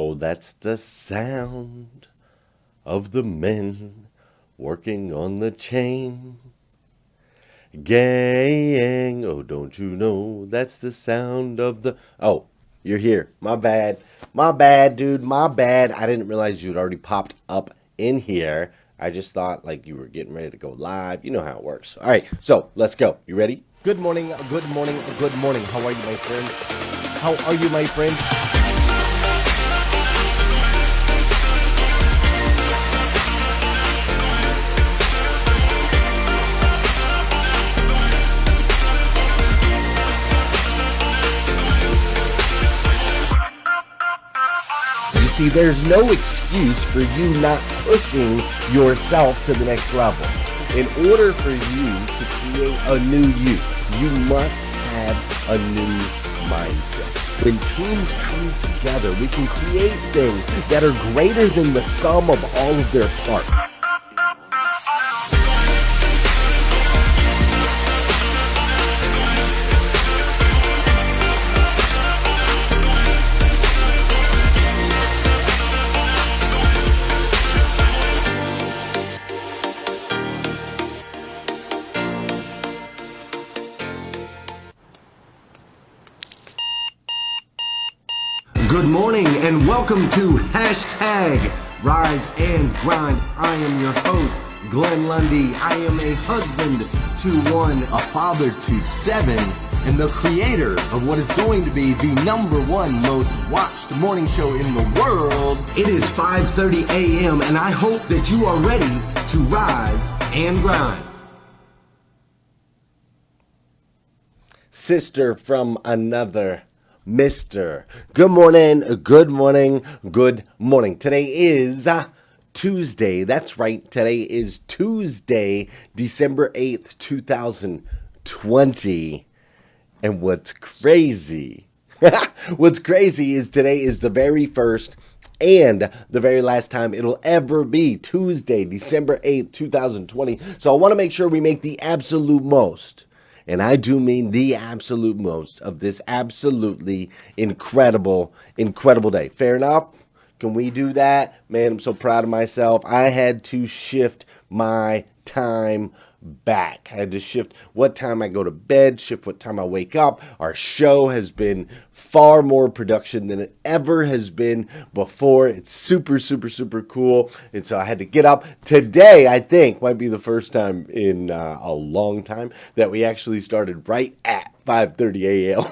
Oh, that's the sound of the men working on the chain gang. Oh, don't you know that's the sound of the... Oh, you're here. My bad. My bad, dude. My bad. I didn't realize you had already popped up in here. I just thought like you were getting ready to go live. You know how it works. All right, so let's go. You ready? Good morning, good morning, good morning. How are you, my friend? How are you, my friend? You see, there's no excuse for you not pushing yourself to the next level. In order for you to create a new you must have a new mindset. When teams come together, we can create things that are greater than the sum of all of their parts. Good morning and welcome to hashtag Rise and Grind. I am your host, Glenn Lundy. I am a husband to one, a father to seven, and the creator of what is going to be the #1 most watched morning show in the world. It is 5:30 a.m. and I hope that you are ready to rise and grind. Sister from another Mr. Good morning, good morning, good morning. Today is Tuesday. That's right. Today is Tuesday, December 8th, 2020. And what's crazy is today is the very first and the very last time it'll ever be Tuesday, December 8th, 2020. So I want to make sure we make the absolute most. And I do mean the absolute most of this absolutely incredible day. Fair enough? Can we do that? Man, I'm so proud of myself. I had to shift my time back. I had to shift what time I go to bed, shift what time I wake up. Our show has been far more production than it ever has been before. It's super, super, super cool. And so I had to get up. Today, I think, might be the first time in a long time that we actually started right at 5:30 a.m.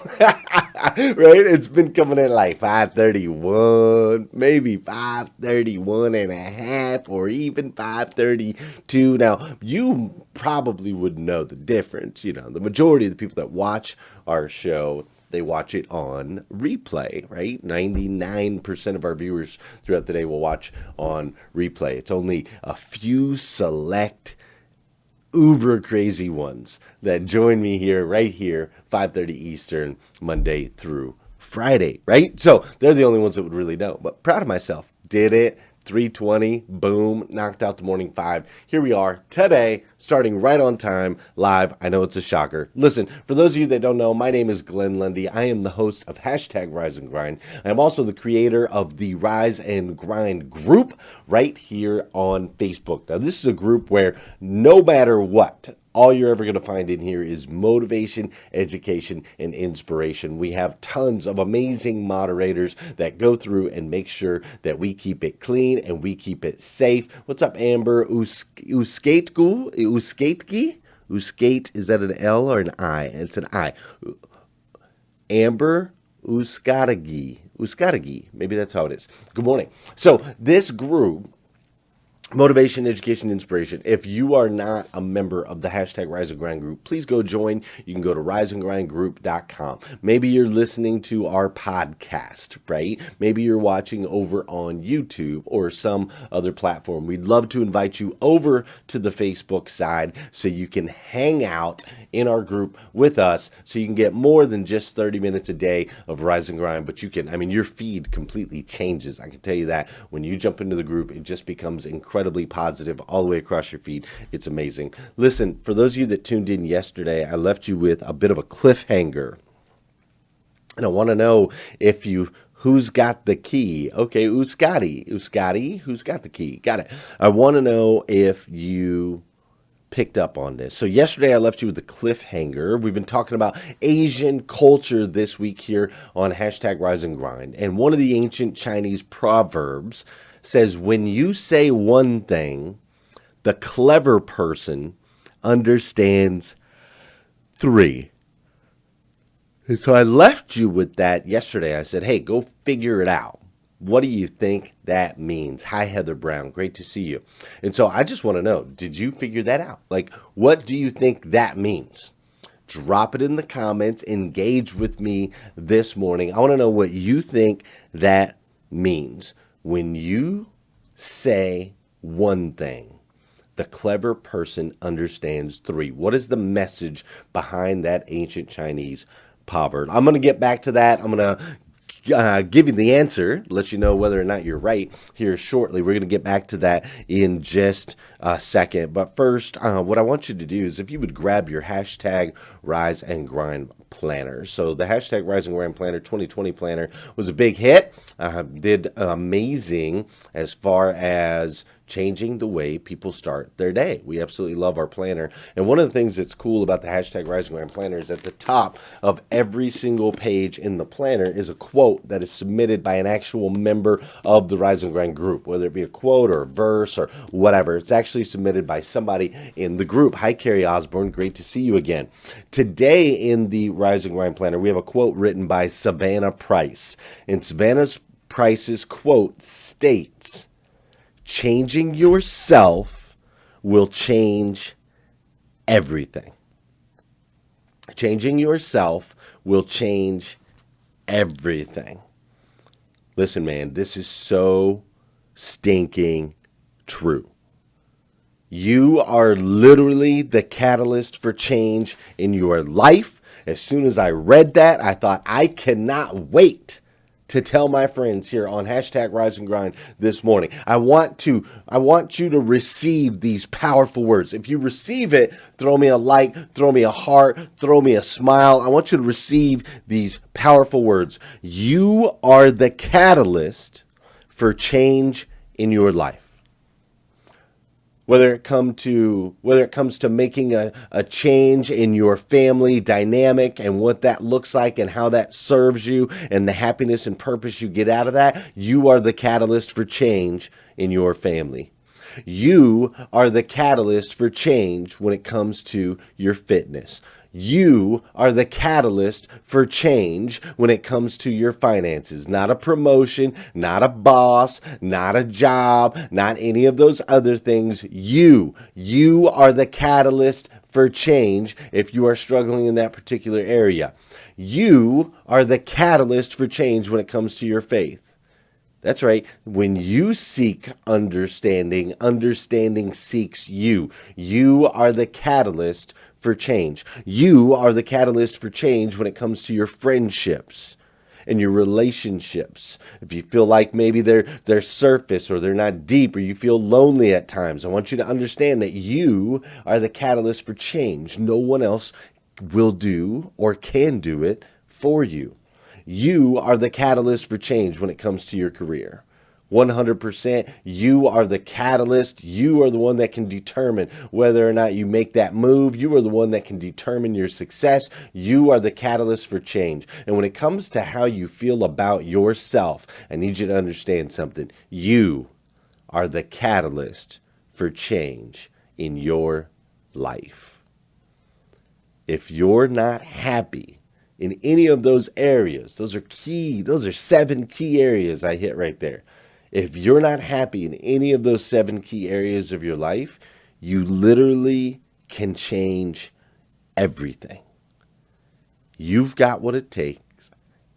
Right? It's been coming in like 5:31, maybe 5:31 and a half, or even 5:32. Now, you probably would know the difference. You know, the majority of the people that watch our show, they watch it on replay, right? 99% of our viewers throughout the day will watch on replay. It's only a few select uber crazy ones that join me right here, 5:30 Eastern, Monday through Friday, right? So they're the only ones that would really know. But proud of myself. Did it. 3:20, boom, knocked out the morning 5. Here we are today, starting right on time, live. I know it's a shocker. Listen, for those of you that don't know, my name is Glenn Lundy. I am the host of hashtag Rise and Grind. I am also the creator of the Rise and Grind group right here on Facebook. Now, this is a group where no matter what, all you're ever going to find in here is motivation, education, and inspiration. We have tons of amazing moderators that go through and make sure that we keep it clean and we keep it safe. What's up, Amber? Uskategi? Uskate, is that an L or an I? It's an I. Amber Uskategi. Maybe that's how it is. Good morning. So this group, Motivation, Education, Inspiration. If you are not a member of the hashtag Rise and Grind group, please go join. You can go to riseandgrindgroup.com. Maybe you're listening to our podcast, right? Maybe you're watching over on YouTube or some other platform. We'd love to invite you over to the Facebook side so you can hang out in our group with us, so you can get more than just 30 minutes a day of Rise and Grind, but you can, your feed completely changes. I can tell you that when you jump into the group, it just becomes incredibly positive all the way across your feed. It's amazing. Listen, for those of you that tuned in yesterday, I left you with a bit of a cliffhanger. And I want to know if you Who's got the key? Okay, Uskati. Uskati, who's got the key? Got it. I want to know if you picked up on this. So yesterday I left you with a cliffhanger. We've been talking about Asian culture this week here on hashtag Rise and Grind. And one of the ancient Chinese proverbs says, when you say one thing, the clever person understands three. And so I left you with that yesterday. I said, hey, go figure it out. What do you think that means? Hi, Heather Brown. Great to see you. And so I just want to know, did you figure that out? Like, what do you think that means? Drop it in the comments. Engage with me this morning. I want to know what you think that means. When you say one thing, the clever person understands three. What is the message behind that ancient Chinese proverb? I'm going to get back to that. I'm going to give you the answer, let you know whether or not you're right here shortly. We're going to get back to that in just a second. But first, what I want you to do is if you would grab your hashtag Rise and Grind planner. So the hashtag Rise and Grind planner 2020 planner was a big hit. Did amazing as far as changing the way people start their day. We absolutely love our planner. And one of the things that's cool about the hashtag Rise and Grind planner is at the top of every single page in the planner is a quote that is submitted by an actual member of the Rise and Grind group, whether it be a quote or a verse or whatever. It's actually submitted by somebody in the group. Hi, Carrie Osborne. Great to see you again. Today in the Rise and Grind planner, we have a quote written by Savannah Price. And Savannah Price's quote states, changing yourself will change everything. Changing yourself will change everything. Listen, man, this is so stinking true. You are literally the catalyst for change in your life. As soon as I read that, I thought, I cannot wait to tell my friends here on hashtag Rise and Grind this morning. I want you to receive these powerful words. If you receive it, throw me a like, throw me a heart, throw me a smile. I want you to receive these powerful words. You are the catalyst for change in your life. Whether it comes to making a change in your family dynamic and what that looks like and how that serves you and the happiness and purpose you get out of that, you are the catalyst for change in your family. You are the catalyst for change when it comes to your fitness. You are the catalyst for change when it comes to your finances. Not a promotion, not a boss, not a job, not any of those other things. You are the catalyst for change if you are struggling in that particular area. You are the catalyst for change when it comes to your faith. That's right. When you seek understanding, understanding seeks you. You are the catalyst for change. You are the catalyst for change when it comes to your friendships and your relationships. If you feel like maybe they're surface or they're not deep or you feel lonely at times, I want you to understand that you are the catalyst for change. No one else will do or can do it for you. You are the catalyst for change when it comes to your career. 100%. You are the catalyst. You are the one that can determine whether or not you make that move. You are the one that can determine your success. You are the catalyst for change. And when it comes to how you feel about yourself, I need you to understand something. You are the catalyst for change in your life. If you're not happy in any of those areas, those are 7 key areas I hit right there. If you're not happy in any of those 7 key areas of your life, you literally can change everything. You've got what it takes.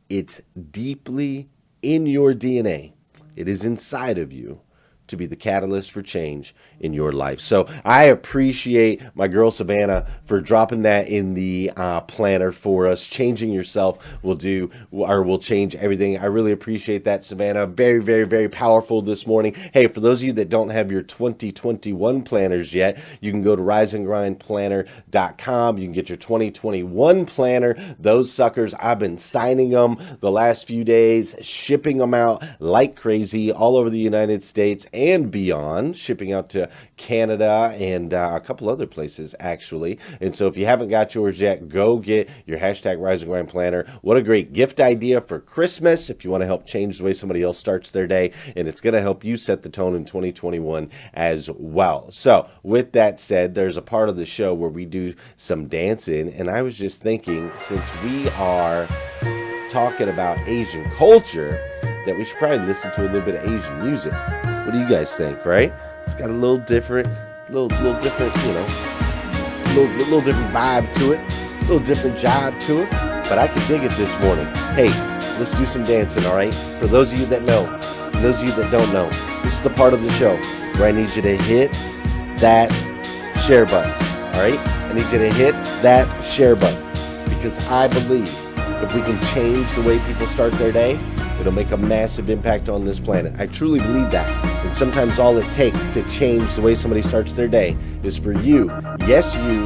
It's deeply in your DNA. It is inside of you to be the catalyst for change in your life. So I appreciate my girl Savannah for dropping that in the planner for us. Changing yourself will change everything. I really appreciate that, Savannah. Very, very, very powerful this morning. Hey, for those of you that don't have your 2021 planners yet, you can go to riseandgrindplanner.com. You can get your 2021 planner. Those suckers, I've been signing them the last few days, shipping them out like crazy all over the United States and beyond, shipping out to Canada and a couple other places actually. And so if you haven't got yours yet, go get your hashtag Rise and Grind planner. What a great gift idea for Christmas if you want to help change the way somebody else starts their day, and it's going to help you set the tone in 2021 as well. So with that said, there's a part of the show where we do some dancing, and I was just thinking, since we are talking about Asian culture, that we should probably listen to a little bit of Asian music. What do you guys think, right? It's got a little different, little different, little different vibe to it, a little different jive to it, but I can dig it this morning. Hey, let's do some dancing, all right? For those of you that know, and those of you that don't know, this is the part of the show where I need you to hit that share button, all right? I need you to hit that share button because I believe if we can change the way people start their day, it'll make a massive impact on this planet. I truly believe that. And sometimes all it takes to change the way somebody starts their day is for you, yes you,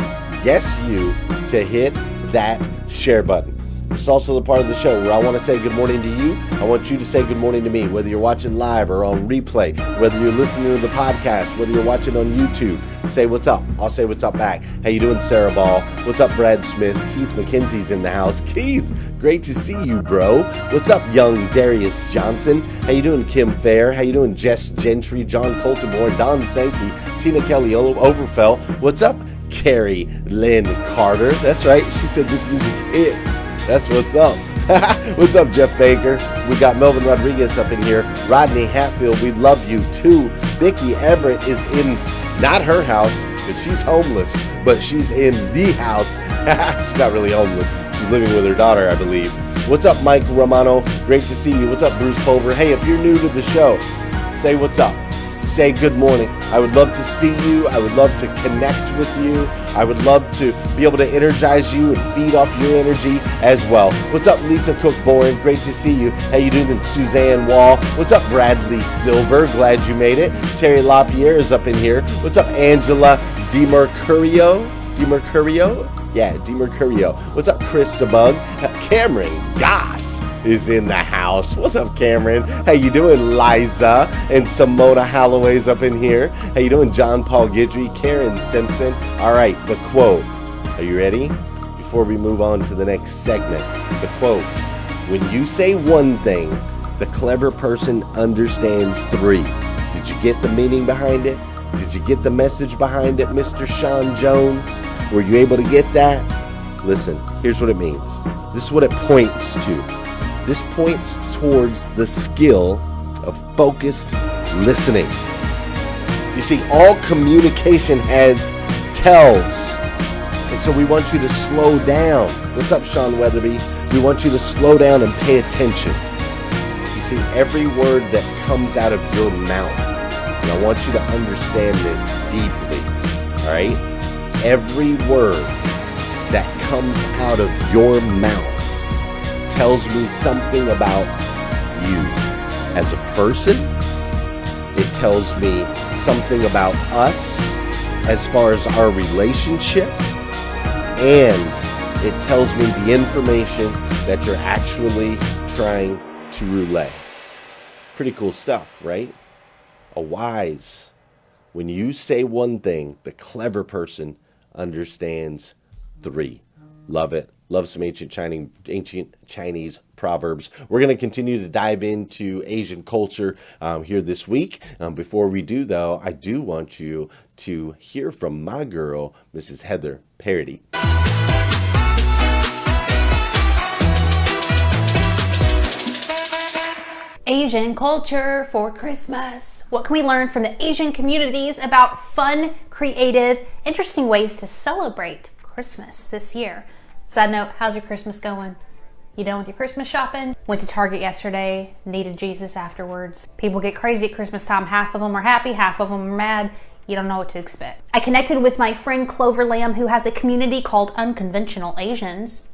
to hit that share button. It's also the part of the show where I want to say good morning to you. I want you to say good morning to me, whether you're watching live or on replay, whether you're listening to the podcast, whether you're watching on YouTube. Say what's up. I'll say what's up back. How you doing, Sarah Ball? What's up, Brad Smith? Keith McKenzie's in the house. Keith, great to see you, bro. What's up, young Darius Johnson? How you doing, Kim Fair? How you doing, Jess Gentry, John Coltenborn, Don Sankey, Tina Kelly Overfell? What's up, Carrie Lynn Carter? That's right. She said this music hits. That's what's up. What's up, Jeff Baker? We got Melvin Rodriguez up in here. Rodney Hatfield, we love you too. Vicki Everett is in, not her house, because she's homeless, but she's in the house. She's not really homeless. She's living with her daughter, I believe. What's up, Mike Romano? Great to see you. What's up, Bruce Pulver? Hey, if you're new to the show, say what's up. Say good morning. I would love to see you. I would love to connect with you. I would love to be able to energize you and feed off your energy as well. What's up, Lisa Cook-Boren? Great to see you. How you doing, Suzanne Wall? What's up, Bradley Silver? Glad you made it. Terry LaPierre is up in here. What's up, Angela DiMercurio? Yeah, DiMercurio. What's up, Chris DeBug? Cameron Goss is in the house. What's up, Cameron? How you doing, Liza? And Simona Holloway's up in here. How you doing, John Paul Guidry? Karen Simpson. All right, the quote. Are you ready? Before we move on to the next segment, the quote. When you say one thing, the clever person understands three. Did you get the meaning behind it? Did you get the message behind it, Mr. Sean Jones? Were you able to get that? Listen, here's what it means. This is what it points to. This points towards the skill of focused listening. You see, all communication has tells. And so we want you to slow down. What's up, Sean Weatherby? We want you to slow down and pay attention. You see, every word that comes out of your mouth, and I want you to understand this deeply, all right? Every word that comes out of your mouth tells me something about you as a person. It tells me something about us as far as our relationship, and it tells me the information that you're actually trying to relay. Pretty cool stuff, right? A wise. When you say one thing, the clever person understands three. Love it. Love some ancient Chinese proverbs. We're going to continue to dive into Asian culture here this week. Before we do, though, I do want you to hear from my girl, Mrs. Heather Parody. Asian culture for Christmas. What can we learn from the Asian communities about fun, creative, interesting ways to celebrate Christmas this year? Side note, how's your Christmas going? You done with your Christmas shopping? Went to Target yesterday, needed Jesus afterwards. People get crazy at Christmas time. Half of them are happy, half of them are mad. You don't know what to expect. I connected with my friend Clover Lamb, who has a community called Unconventional Asians,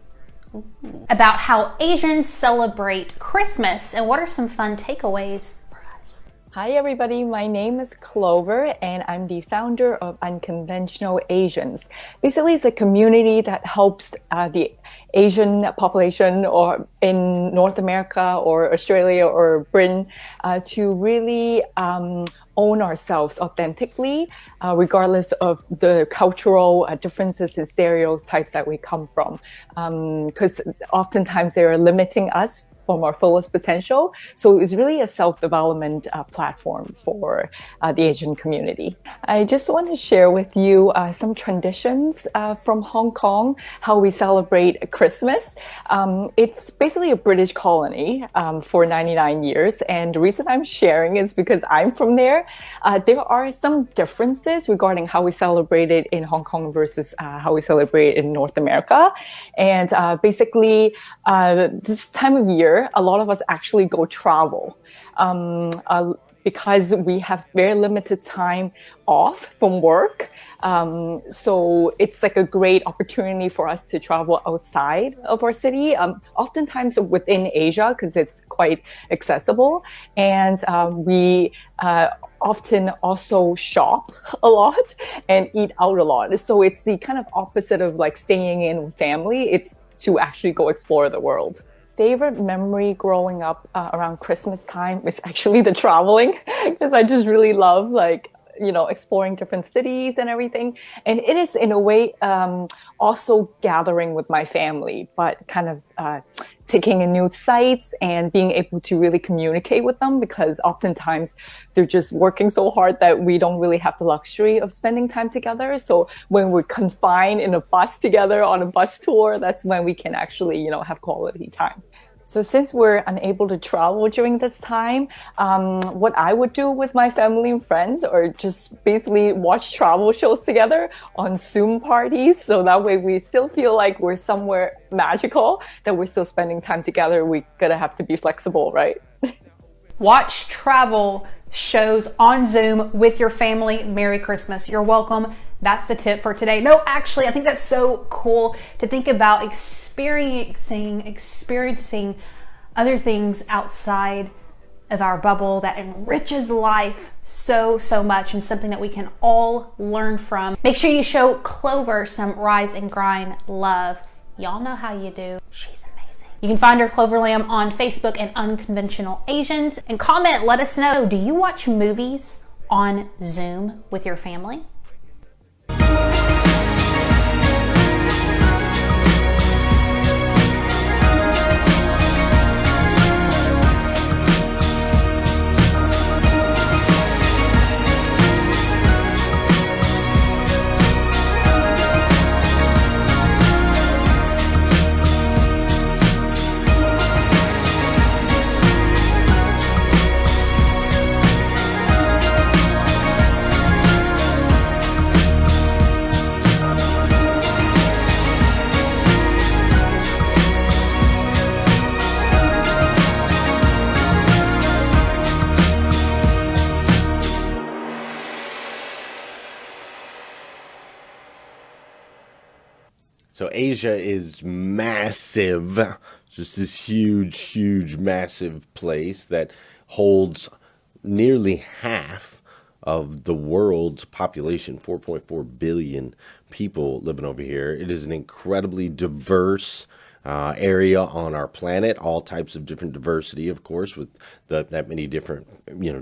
about how Asians celebrate Christmas and what are some fun takeaways for us. Hi everybody, my name is Clover and I'm the founder of Unconventional Asians. Basically, it's a community that helps the Asian population or in North America or Australia or Britain to really own ourselves authentically, regardless of the cultural differences and stereotypes that we come from. Because oftentimes they are limiting us from our fullest potential. So it's really a self-development platform for the Asian community. I just want to share with you some traditions from Hong Kong, how we celebrate Christmas. It's basically a British colony for 99 years. And the reason I'm sharing is because I'm from there. There are some differences regarding how we celebrate it in Hong Kong versus how we celebrate it in North America. And basically, this time of year, a lot of us actually go travel because we have very limited time off from work. So it's like a great opportunity for us to travel outside of our city, oftentimes within Asia because it's quite accessible. And we often also shop a lot and eat out a lot. So it's the kind of opposite of like staying in with family. It's to actually go explore the world. Favorite memory growing up around Christmas time is actually the traveling because I just really love exploring different cities and everything. And it is in a way also gathering with my family, but kind of taking in new sites and being able to really communicate with them because oftentimes they're just working so hard that we don't really have the luxury of spending time together. So when we're confined in a bus together on a bus tour, that's when we can actually, have quality time. So since we're unable to travel during this time, what I would do with my family and friends are just basically watch travel shows together on Zoom parties. So that way we still feel like we're somewhere magical, that we're still spending time together. We gotta have to be flexible, right? Watch travel shows on Zoom with your family. Merry Christmas. You're welcome. That's the tip for today. No, actually, I think that's so cool to think about experiencing other things outside of our bubble that enriches life so much and something that we can all learn from. Make sure you show Clover some Rise and Grind love. Y'all know how you do. She's amazing. You can find her, Clover Lamb, on Facebook and Unconventional Asians. And comment, let us know, do you watch movies on Zoom with your family? So Asia is massive, just this huge, massive place that holds nearly half of the world's population, 4.4 billion people living over here. It is an incredibly diverse area on our planet, all types of different diversity, of course, with that many different,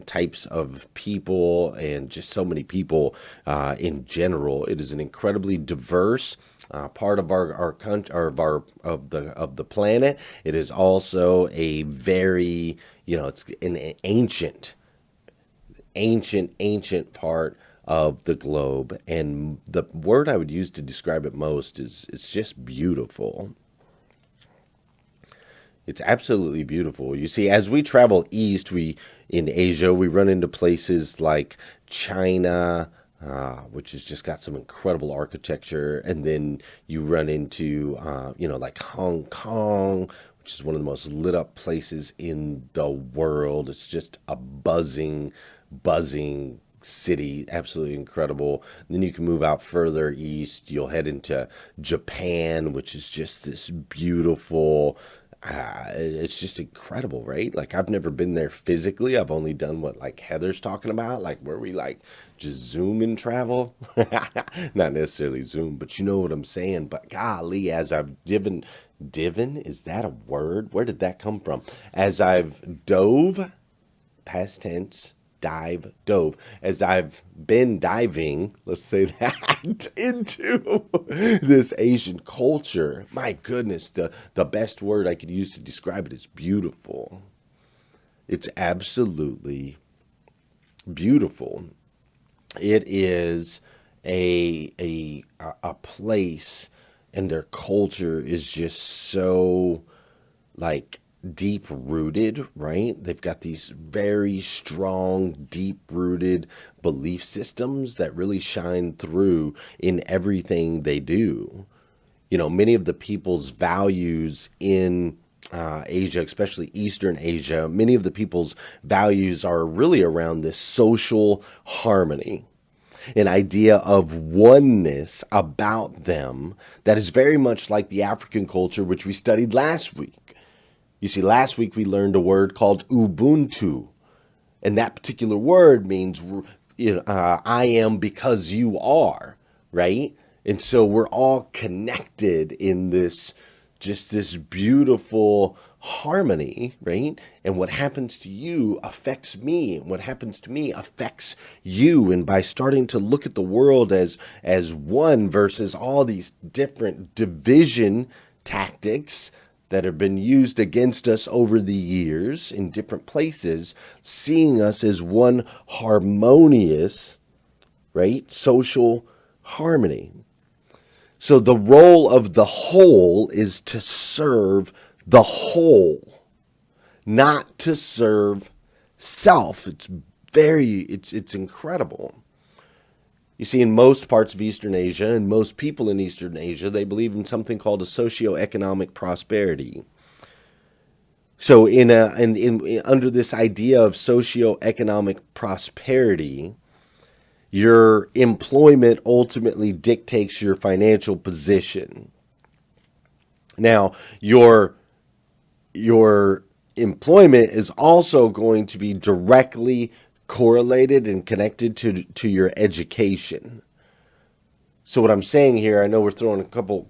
types of people and just so many people in general. It is an incredibly diverse part of our country, or of the planet. It is also a very, it's an ancient part of the globe, and the word I would use to describe it most is it's just beautiful. It's absolutely beautiful. You see, as we travel east, in Asia, we run into places like China, which has just got some incredible architecture, and then you run into, like Hong Kong, which is one of the most lit up places in the world. It's just a buzzing city, absolutely incredible. Then you can move out further east. You'll head into Japan, which is just this beautiful. It's just incredible, right? Like I've never been there physically. I've only done what like Heather's talking about, like where we like just zoom and travel. Not necessarily zoom, but you know what I'm saying. But golly, as I've divin, is that a word? Where did that come from? As I've dove, past tense, dove, as I've been diving, let's say that, into this Asian culture. My goodness, the best word I could use to describe it is beautiful. It's absolutely beautiful. It is a place, and their culture is just so like deep rooted, right? They've got these very strong, deep rooted belief systems that really shine through in everything they do. You know, many of the people's values in Asia, especially Eastern Asia, many of the people's values are really around this social harmony, an idea of oneness about them that is very much like the African culture, which we studied last week. You see, last week we learned a word called Ubuntu, and that particular word means, I am because you are, right? And so we're all connected in this, just this beautiful harmony, right? And what happens to you affects me, and what happens to me affects you. And by starting to look at the world as one versus all these different division tactics that have been used against us over the years in different places, seeing us as one harmonious, right, social harmony. So the role of the whole is to serve the whole, not to serve self. It's incredible. You see, in most parts of Eastern Asia and most people in Eastern Asia, they believe in something called a socioeconomic prosperity. So under this idea of socioeconomic prosperity, your employment ultimately dictates your financial position. Now, your employment is also going to be directly correlated and connected to your education. So what I'm saying here, I know we're throwing a couple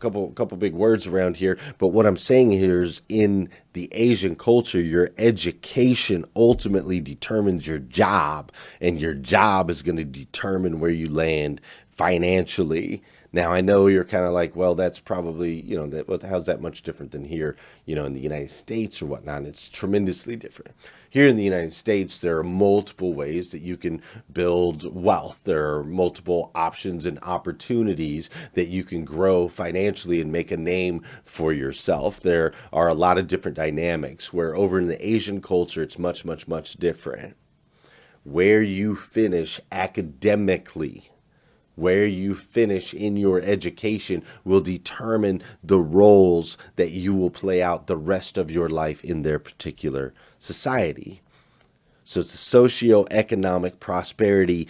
big words around here, but what I'm saying here is in the Asian culture, your education ultimately determines your job, and your job is going to determine where you land financially. Now, I know you're kind of like, well, that's probably, how's that much different than here, in the United States or whatnot? It's tremendously different. Here in the United States, there are multiple ways that you can build wealth. There are multiple options and opportunities that you can grow financially and make a name for yourself. There are a lot of different dynamics where over in the Asian culture, it's much, much, much different. Where you finish academically, where you finish in your education will determine the roles that you will play out the rest of your life in their particular society. So it's a socioeconomic prosperity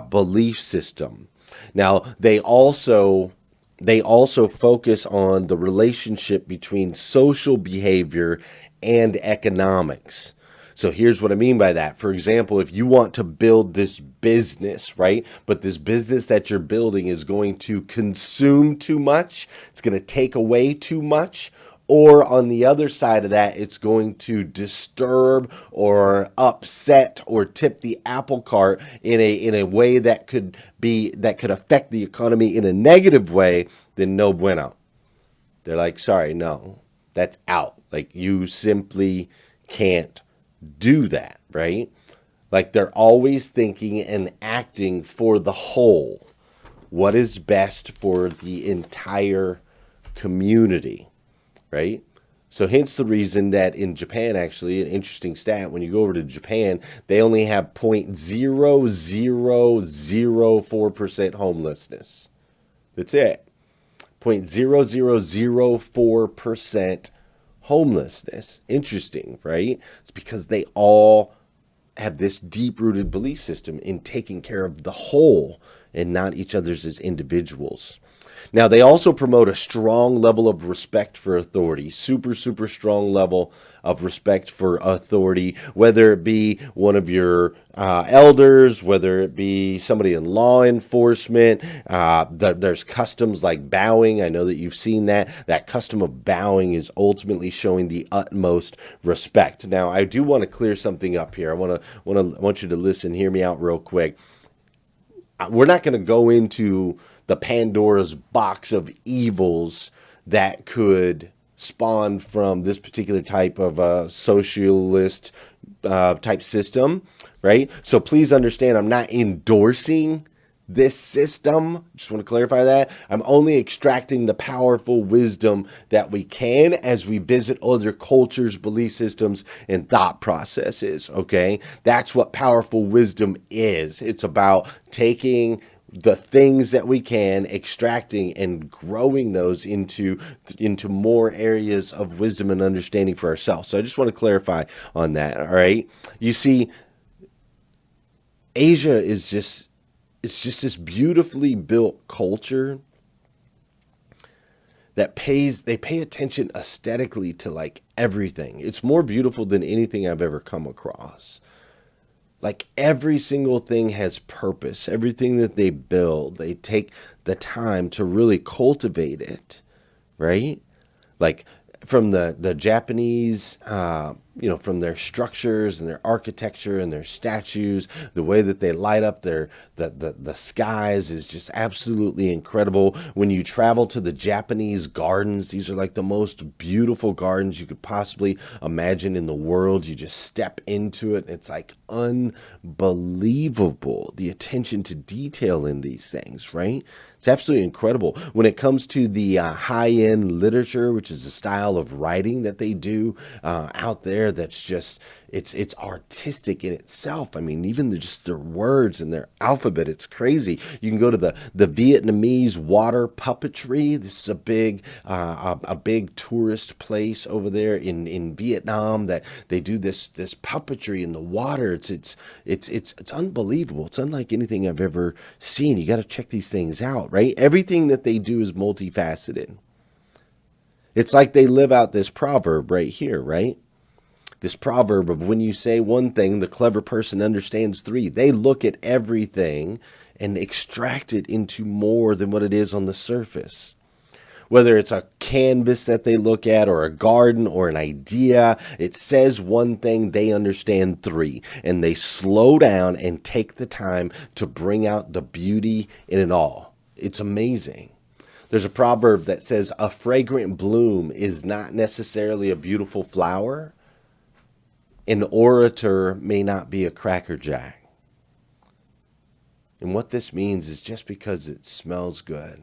belief system. Now, they also focus on the relationship between social behavior and economics. So here's what I mean by that. For example, if you want to build this business, right? But this business that you're building is going to consume too much. It's going to take away too much. Or on the other side of that, it's going to disturb or upset or tip the apple cart in a way that could affect the economy in a negative way, then no bueno. They're like, sorry, no, that's out. Like you simply can't do that, right? Like they're always thinking and acting for the whole. What is best for the entire community, right? So hence the reason that in Japan, actually, an interesting stat, when you go over to Japan, they only have 0.0004% homelessness. That's it. 0.0004% homelessness. Interesting, right? It's because they all have this deep-rooted belief system in taking care of the whole and not each other's as individuals. Now, they also promote a strong level of respect for authority, super, super strong level of respect for authority, whether it be one of your elders, whether it be somebody in law enforcement. There's customs like bowing. I know that you've seen that. That custom of bowing is ultimately showing the utmost respect. Now, I do want to clear something up here. I want you to listen, hear me out real quick. We're not going to go into the Pandora's box of evils that could spawn from this particular type of socialist type system, right? So please understand, I'm not endorsing this system. Just want to clarify that. I'm only extracting the powerful wisdom that we can as we visit other cultures, belief systems, and thought processes, okay? That's what powerful wisdom is. It's about taking the things that we can, extracting and growing those into more areas of wisdom and understanding for ourselves. So I just want to clarify on that, all right? You see, Asia is just, it's just this beautifully built culture that they pay attention aesthetically to like everything. It's more beautiful than anything I've ever come across. Like every single thing has purpose. Everything that they build, they take the time to really cultivate it, right? Like from the Japanese, from their structures and their architecture and their statues, the way that they light up the skies is just absolutely incredible. When you travel to the Japanese gardens, these are like the most beautiful gardens you could possibly imagine in the world. You just step into it, and it's like unbelievable, the attention to detail in these things, right? It's absolutely incredible. When it comes to the high-end literature, which is a style of writing that they do out there, that's just, it's artistic in itself. I mean, even just their words and their alphabet, it's crazy. You can go to the Vietnamese water puppetry. This is a big tourist place over there in Vietnam that they do this puppetry in the water. It's unbelievable. It's unlike anything I've ever seen. You got to check these things out, right? Everything that they do is multifaceted. It's like they live out this proverb right here, right? This proverb of when you say one thing, the clever person understands three. They look at everything and extract it into more than what it is on the surface. Whether it's a canvas that they look at or a garden or an idea, it says one thing, they understand three. And they slow down and take the time to bring out the beauty in it all. It's amazing. There's a proverb that says a fragrant bloom is not necessarily a beautiful flower. An orator may not be a Cracker Jack. And what this means is just because it smells good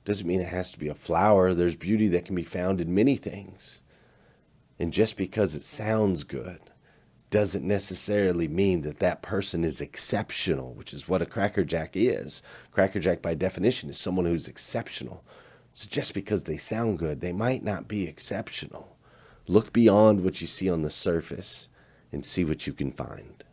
doesn't mean it has to be a flower. There's beauty that can be found in many things. And just because it sounds good doesn't necessarily mean that that person is exceptional, which is what a Cracker Jack is. Cracker Jack, by definition, is someone who's exceptional. So just because they sound good, they might not be exceptional. Look beyond what you see on the surface and see what you can find.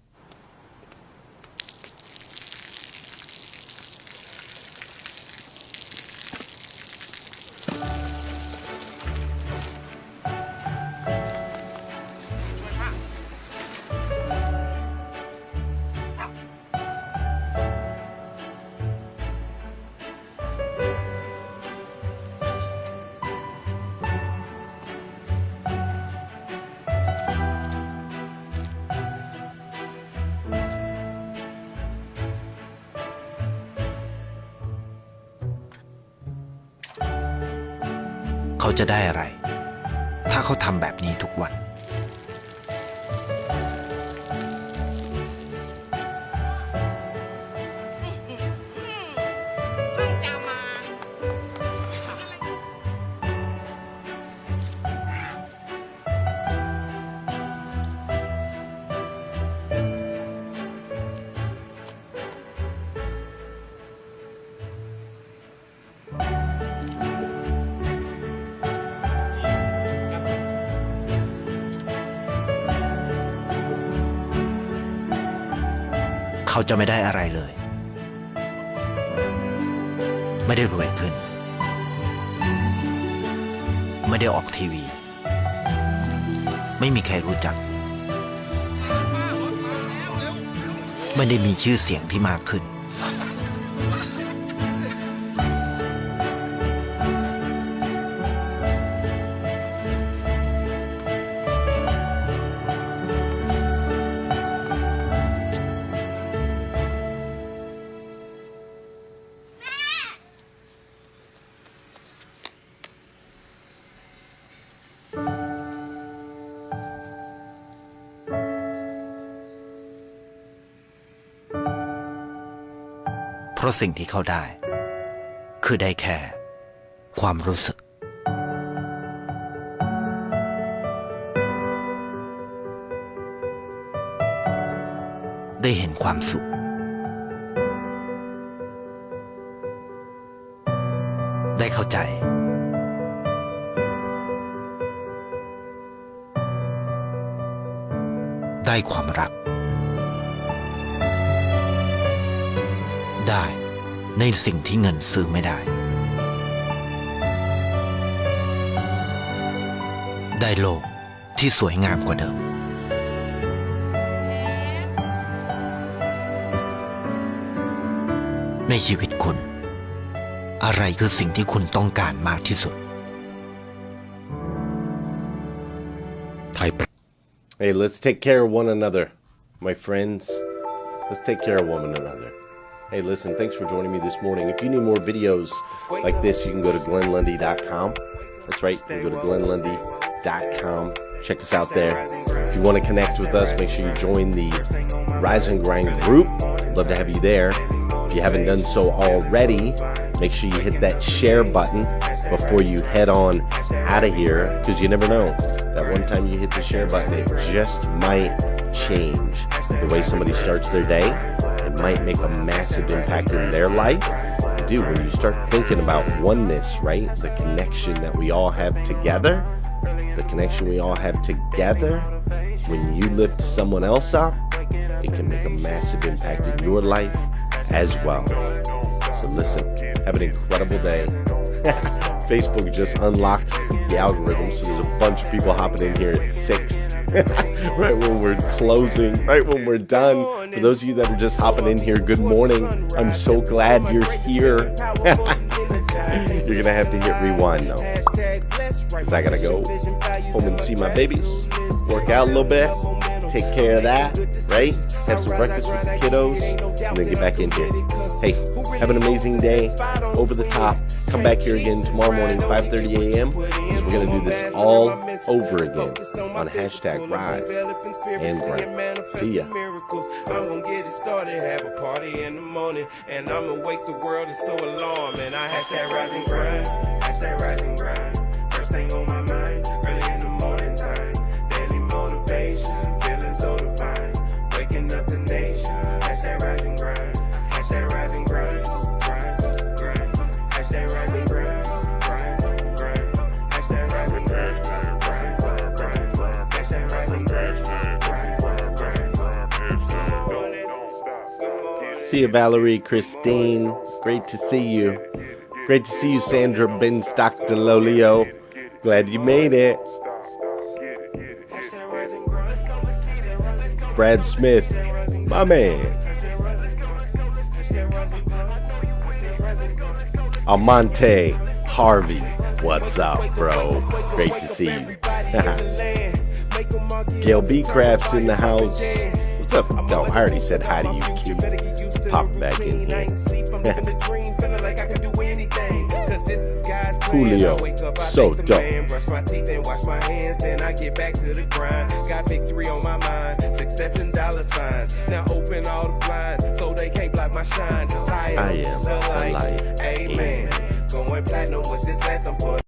เขาจะได้อะไรถ้าเขาทำแบบนี้ทุกวัน เขาจะไม่ได้อะไรเลย ไม่ได้รวยขึ้น ไม่ได้ออกทีวี ไม่มีใครรู้จัก ไม่ได้มีชื่อเสียงที่มากขึ้น เพราะสิ่งที่เขาได้ คือได้แค่ความรู้สึก ได้เห็นความสุข ได้เข้าใจ ได้ความรัก ได้ในสิ่งที่เงินซื้อไม่ได้ ได้โลกที่สวยงามกว่าเดิม ในชีวิตคุณ อะไรคือสิ่งที่คุณต้องการมากที่สุด Hey, let's take care of one another, my friends. Let's take care of one another. Hey, listen, thanks for joining me this morning. If you need more videos like this, you can go to glennlundy.com. That's right, you can go to glennlundy.com. Check us out there. If you want to connect with us, make sure you join the Riseandgrind group. I'd love to have you there. If you haven't done so already, make sure you hit that share button before you head on out of here, because you never know. That one time you hit the share button, it just might change the way somebody starts their day. It might make a massive impact in their life. Dude, when you start thinking about oneness, right? The connection that we all have together, when you lift someone else up, it can make a massive impact in your life as well. So listen, have an incredible day. Facebook just unlocked the algorithm, so there's a bunch of people hopping in here at 6, right when we're closing, right when we're done. For those of you that are just hopping in here, good morning. I'm so glad you're here. You're gonna have to hit rewind though, because I gotta go home and see my babies, work out a little bit, take care of that, right? Have some breakfast with the kiddos, and then get back in here. Hey, have an amazing day. Over the top. Come back here again tomorrow morning, 5:30 a.m. because we're going to do this all over again on hashtag Rise and Grind. See ya. I'm going to get it started, have a party in the morning, and I'm going to wake the world is so alarmed. And I hashtag Rise and Grind, hashtag Rise and Grind. First thing on my mind, early in the morning time. Daily motivation, feeling so divine. Waking up the nation, hashtag Rise and Grind, hashtag Rise and Grind. See you, Valerie, Christine. Great to see you. Great to see you, Sandra Benstock DeLolio. Glad you made it. Brad Smith, my man. Almonte Harvey, what's up, bro? Great to see you. Gail B. Crafts in the house. What's up? No, I already said hi to you, Q. Pop back in here. Julio, so dope. Brush my teeth and wash my hands, then I get back to the grind. Got victory on my mind, success and dollar signs. Now open all the blinds so they can't block my shine. I am the light. Amen. Going platinum with this anthem for